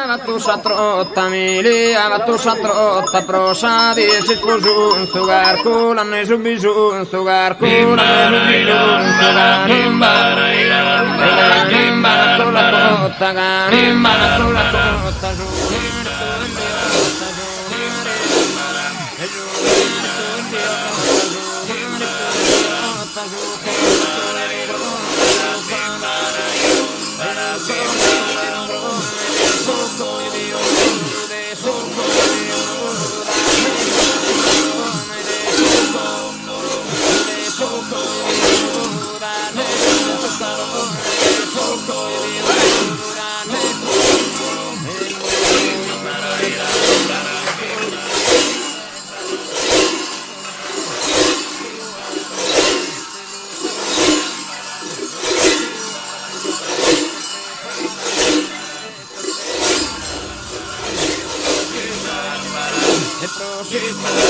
avattu satrotta mili, avattu satrotta prosadi, si sposu sugar culan, subisu sugar culan, subisu sugar imbara imbara la cotta imbara la cotta Prosit